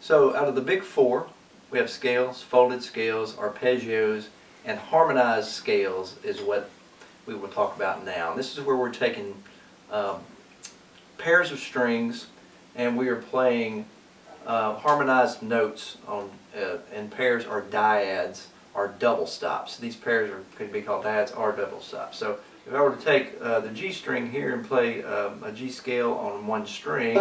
So out of the big four, we have scales, folded scales, arpeggios, and harmonized scales is what we will talk about now. This is where we're taking pairs of strings and we are playing harmonized notes on and pairs are dyads or double stops. These pairs could be called dyads or double stops. So if I were to take the G string here and play a G scale on one string,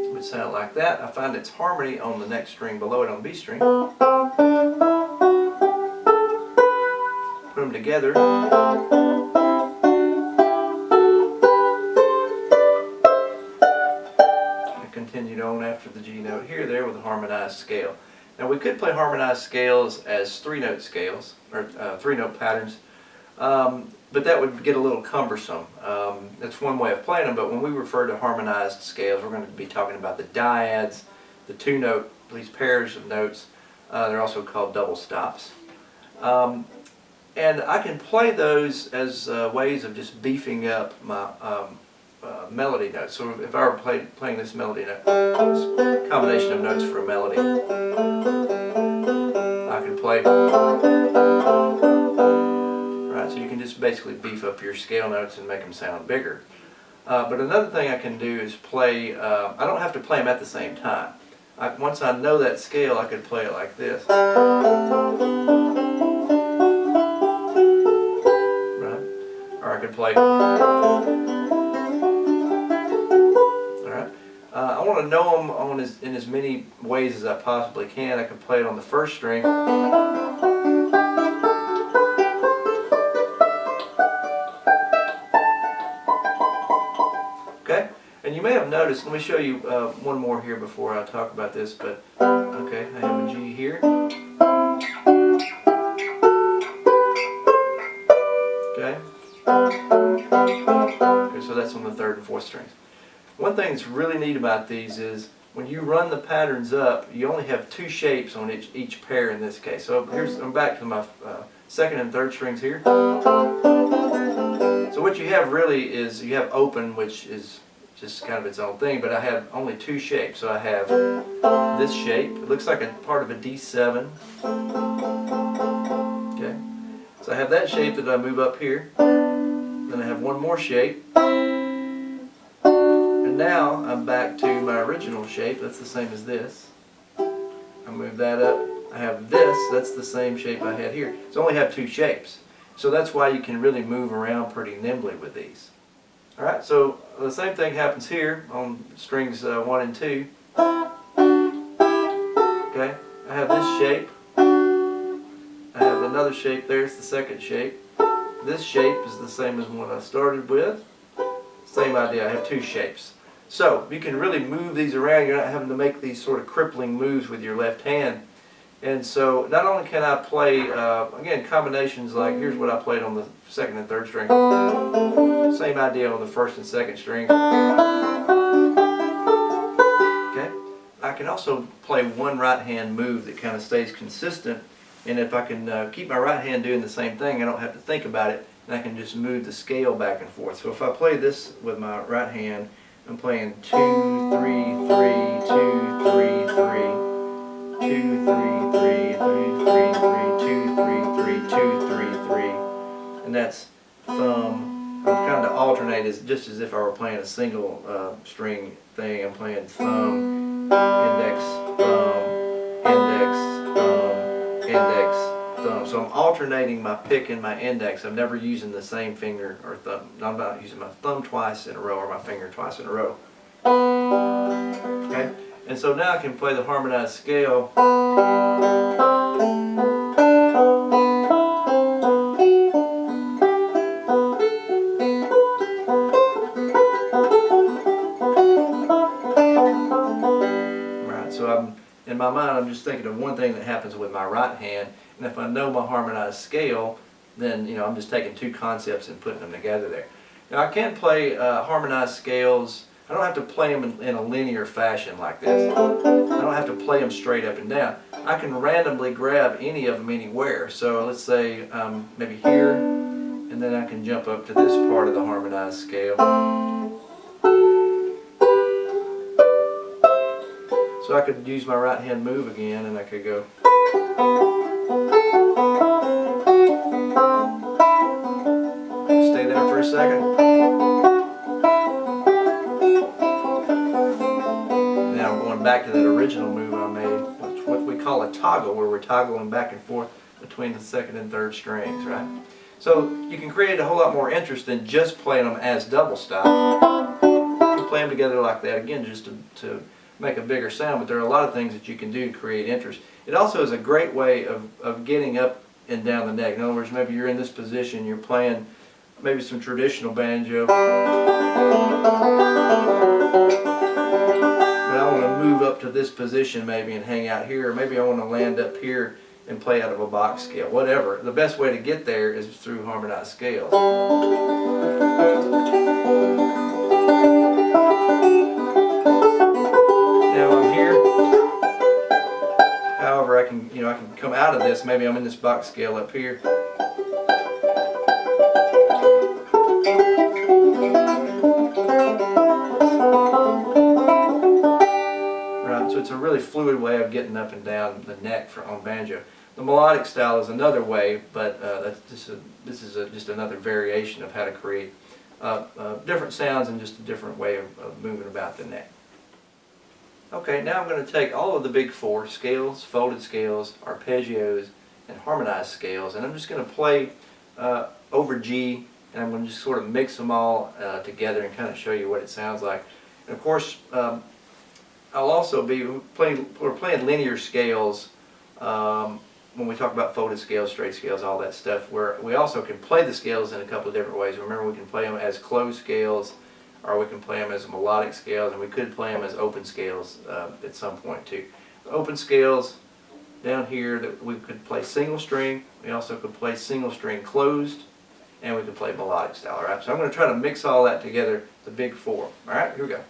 it would sound like that. I find its harmony on the next string below it on the B string. Put them together. And continued on after the G note here there with a harmonized scale. Now we could play harmonized scales as three-note scales, or three-note patterns, but that would get a little cumbersome. That's one way of playing them, but when we refer to harmonized scales, we're going to be talking about the dyads, the two-note, these pairs of notes. They're also called double stops. And I can play those as ways of just beefing up my melody notes. So if I were playing this melody note, this combination of notes for a melody, I can play. Right, so you can just basically beef up your scale notes and make them sound bigger. But another thing I can do is play. I don't have to play them at the same time. Once I know that scale, I could play it like this. Right, or I could play. I want to know them in as many ways as I possibly can. I can play it on the first string. Okay? And you may have noticed, let me show you one more here before I talk about this, but okay, I have a G here. Okay? Okay, so that's on the third and fourth strings. One thing that's really neat about these is when you run the patterns up, you only have two shapes on each pair in this case. So I'm back to my second and third strings here. So what you have really is you have open, which is just kind of its own thing, but I have only two shapes. So I have this shape. It looks like a part of a D7. Okay. So I have that shape that I move up here. Then I have one more shape. Now I'm back to my original shape. That's the same as this. I move that up. I have this. That's the same shape I had here. So I only have two shapes. So that's why you can really move around pretty nimbly with these. Alright, so the same thing happens here on strings 1 and 2. Okay, I have this shape. I have another shape there. It's the second shape. This shape is the same as what I started with. Same idea. I have two shapes. So you can really move these around. You're not having to make these sort of crippling moves with your left hand. And so not only can I play, again, combinations like here's what I played on the second and third string. Same idea on the first and second string. Okay. I can also play one right hand move that kind of stays consistent. And if I can keep my right hand doing the same thing, I don't have to think about it. And I can just move the scale back and forth. So if I play this with my right hand, I'm playing 2, 3, 3, 2, 3, 3, 2, 3, 3, 3, 3, 2, 3, 3, 2, 3, 3, and that's thumb. I'm kind of alternate just as if I were playing a single string thing. I'm playing thumb, index, thumb, index, thumb, index, thumb. So I'm alternating my pick and my index. I'm never using the same finger or thumb. I'm not using my thumb twice in a row or my finger twice in a row. Okay? And so now I can play the harmonized scale. Right, so in my mind I'm just thinking of one thing that happens with my right hand. And if I know my harmonized scale, then I'm just taking two concepts and putting them together there. Now I can play harmonized scales. I don't have to play them in a linear fashion like this. I don't have to play them straight up and down. I can randomly grab any of them anywhere. So let's say maybe here, and then I can jump up to this part of the harmonized scale. So I could use my right hand move again, and I could go. Stay there for a second. Now I'm going back to that original move I made, which is what we call a toggle, where we're toggling back and forth between the second and third strings, right? So you can create a whole lot more interest than just playing them as double stop. You can play them together like that again, just to make a bigger sound, but there are a lot of things that you can do to create interest. It also is a great way of getting up and down the neck. In other words, maybe you're in this position, you're playing maybe some traditional banjo, but I want to move up to this position maybe and hang out here, or maybe I want to land up here and play out of a box scale, whatever. The best way to get there is through harmonized scales. Now I'm here. However, I can come out of this. Maybe I'm in this box scale up here. Right, so it's a really fluid way of getting up and down the neck on banjo. The melodic style is another way, but this is just another variation of how to create different sounds and just a different way of moving about the neck. Okay, now I'm going to take all of the big four, scales, folded scales, arpeggios, and harmonized scales, and I'm just going to play over G, and I'm going to just sort of mix them all together and kind of show you what it sounds like. And of course, I'll also be playing linear scales when we talk about folded scales, straight scales, all that stuff, where we also can play the scales in a couple of different ways. Remember, we can play them as closed scales, or we can play them as melodic scales, and we could play them as open scales at some point too. The open scales down here, that we could play single string, we also could play single string closed, and we could play melodic style. Alright, so I'm going to try to mix all that together, the big four. Alright, here we go.